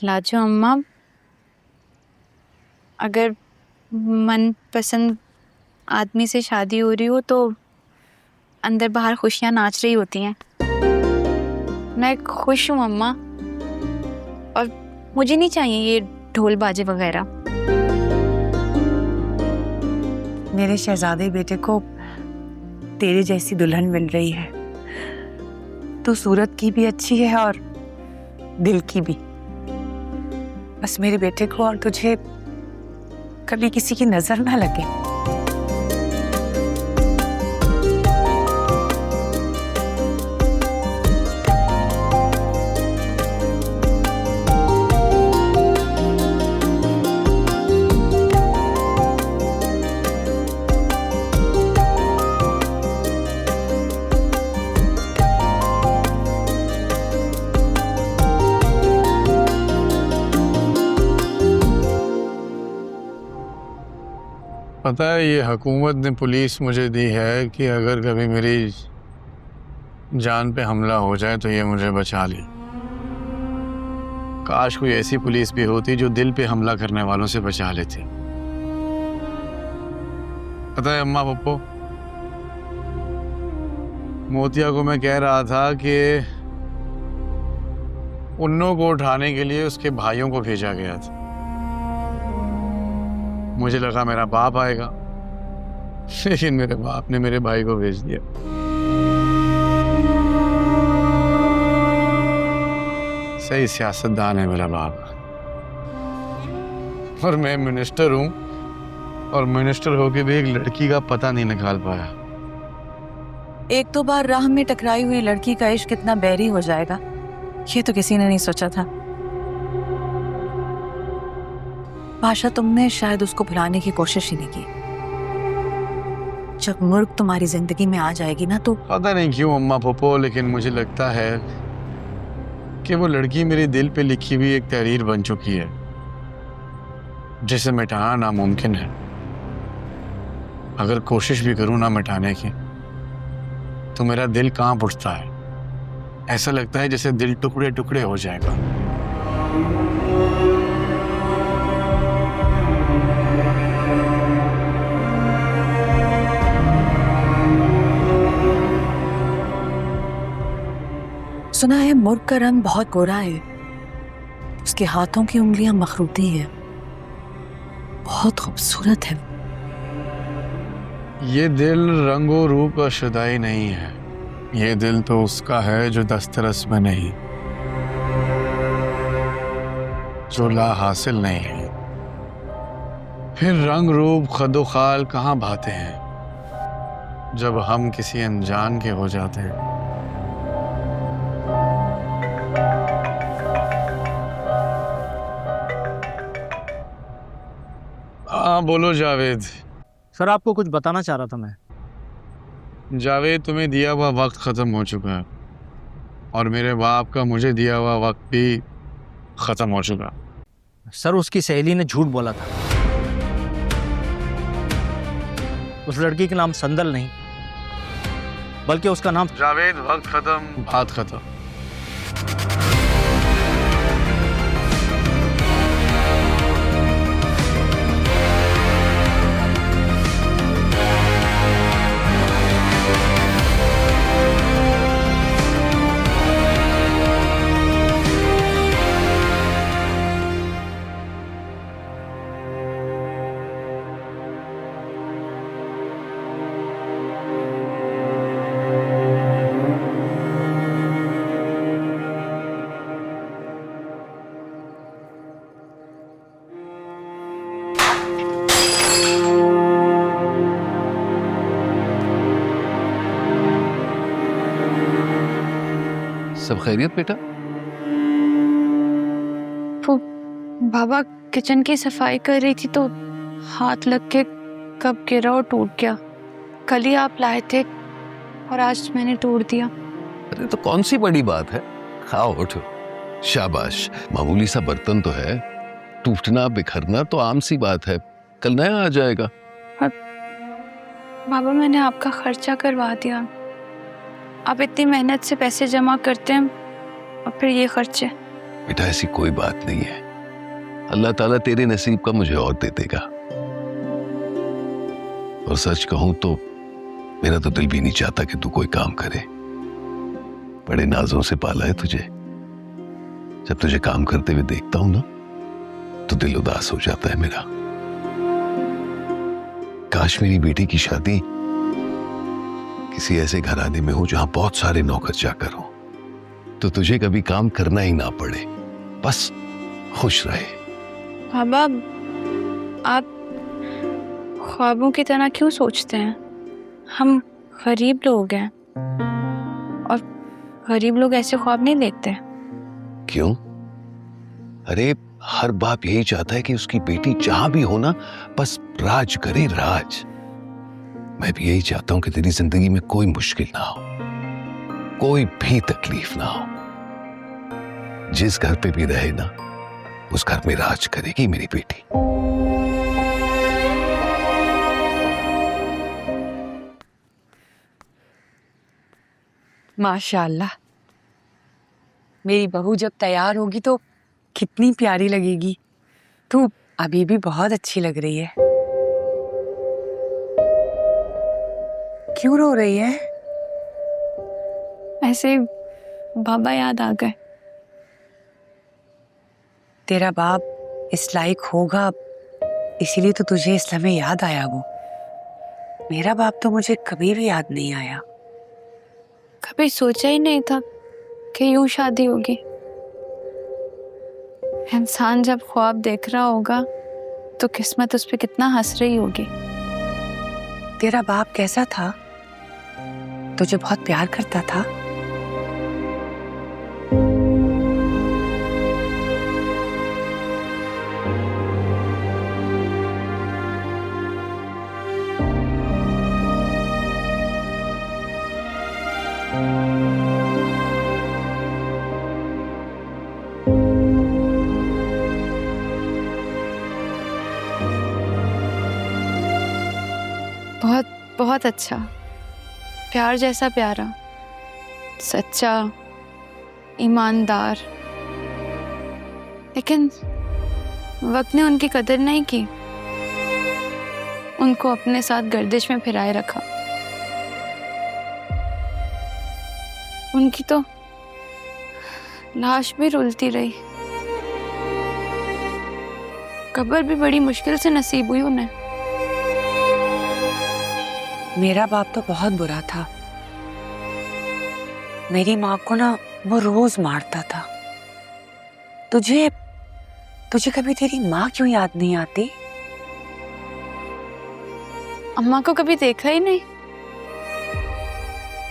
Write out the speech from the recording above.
लाजो अम्मा, अगर मनपसंद आदमी से शादी हो रही हो तो अंदर बाहर खुशियां नाच रही होती हैं। मैं खुश हूँ अम्मा, और मुझे नहीं चाहिए ये ढोल बाजे वगैरह। मेरे शहजादे बेटे को तेरे जैसी दुल्हन मिल रही है। तू सूरत की भी अच्छी है और दिल की भी। बस मेरे बेटे को और तुझे कभी किसी की नजर ना लगे। पता है, ये हुकूमत ने पुलिस मुझे दी है कि अगर कभी मेरी जान पे हमला हो जाए तो ये मुझे बचा ले। काश कोई ऐसी पुलिस भी होती जो दिल पे हमला करने वालों से बचा लेती। पता है अम्मा पप्पो, मोतिया को मैं कह रहा था कि उन्नों को उठाने के लिए उसके भाइयों को भेजा गया था। मुझे लगा मेरा बाप आएगा, लेकिन मेरे बाप ने मेरे भाई को भेज दिया। सही सियासतदान है मेरा बाप, और मैं मिनिस्टर हूं, और मिनिस्टर होके भी एक लड़की का पता नहीं निकाल पाया। एक दो बार राह में टकराई हुई लड़की का इश्क कितना बैरी हो जाएगा, ये तो किसी ने नहीं सोचा था। भाषा, तुमने शायद उसको भुलाने की कोशिश ही नहीं की। जब मुर्ग तुम्हारी जिंदगी में आ जाएगी ना तो पता नहीं क्यों अम्मा पप्पो, लेकिन मुझे लगता है कि वो लड़की मेरे दिल पे लिखी हुई एक तहरीर बन चुकी है, जिसे मिटाना नामुमकिन है। अगर कोशिश भी करूं ना मिटाने की, तो मेरा दिल कांप उठता है। ऐसा लगता है जैसे दिल टुकड़े टुकड़े हो जाएगा। सुना है मुर्ग का रंग बहुत गोरा है, उसके हाथों की उंगलियां मखरूती है, बहुत खूबसूरत है। ये दिल रंगो रूप का शुदाई नहीं है, ये दिल तो उसका है जो दस्तरस में नहीं, जो ला हासिल नहीं है। फिर रंग रूप खदो खाल कहाँ भाते हैं जब हम किसी अनजान के हो जाते हैं। हाँ बोलो जावेद। सर आपको कुछ बताना चाह रहा था मैं। जावेद, तुम्हें दिया हुआ वक्त ख़त्म हो चुका है, और मेरे बाप का मुझे दिया हुआ वक्त भी ख़त्म हो चुका। सर उसकी सहेली ने झूठ बोला था। उस लड़की का नाम संदल नहीं, बल्कि उसका नाम जावेद। वक्त ख़त्म, बात ख़त्म। सब खैरियत बेटा? बाबा किचन की सफाई कर रही थी तो हाथ लग के कब गिरा और टूट गया। कल ही आप लाए थे और आज मैंने तोड़ दिया। अरे तो कौन सी बड़ी बात है, खाओ उठो। शाबाश, मामूली सा बर्तन तो है, टूटना बिखरना तो आम सी बात है, कल नया आ जाएगा। बाबा मैंने आपका खर्चा करवा दिया, आप इतनी मेहनत से पैसे जमा करते हैं और फिर ये खर्चे। बेटा ऐसी कोई बात नहीं है, अल्लाह ताला तेरे नसीब का मुझे और दे देगा। और सच कहूं तो मेरा तो दिल भी नहीं चाहता कि तू कोई काम करे। बड़े नाजों से पाला है तुझे, जब तुझे काम करते हुए देखता हूं ना तो दिल उदास हो जाता है मेरा। काश मेरी बेटी की शादी किसी ऐसे घराने में हो जहां बहुत सारे नौकर चाकर हो, तो तुझे कभी काम करना ही ना पड़े, बस खुश रहे। बाबा, आप ख्वाबों की तरह क्यों सोचते हैं? हम गरीब लोग हैं और गरीब लोग ऐसे ख्वाब नहीं देखते। क्यों? अरे हर बाप यही चाहता है कि उसकी बेटी जहां भी हो ना बस राज करे, राज। मैं भी यही चाहता हूं कि तेरी जिंदगी में कोई मुश्किल ना हो, कोई भी तकलीफ ना हो। जिस घर पे भी रहे ना उस घर में राज करेगी मेरी बेटी। माशाल्लाह, मेरी बहू जब तैयार होगी तो कितनी प्यारी लगेगी। तू अभी भी बहुत अच्छी लग रही है। क्यों रो रही है? ऐसे बाबा याद आ गए। तेरा बाप इस लायक होगा इसीलिए तो तुझे इस लम्हे याद आया वो। मेरा बाप तो मुझे कभी भी याद नहीं आया। कभी सोचा ही नहीं था कि यूं शादी होगी। इंसान जब ख्वाब देख रहा होगा तो किस्मत उस पे कितना हंस रही होगी। तेरा बाप कैसा था? तुझे बहुत प्यार करता था? बहुत बहुत अच्छा, प्यार जैसा प्यारा, सच्चा, ईमानदार। लेकिन वक्त ने उनकी कदर नहीं की, उनको अपने साथ गर्दिश में फिराए रखा। उनकी तो लाश भी रुलती रही, कब्र भी बड़ी मुश्किल से नसीब हुई उन्हें। मेरा बाप तो बहुत बुरा था। मेरी माँ को ना वो रोज मारता था। तुझे कभी तेरी माँ क्यों याद नहीं आती? अम्मा को कभी देखा ही नहीं।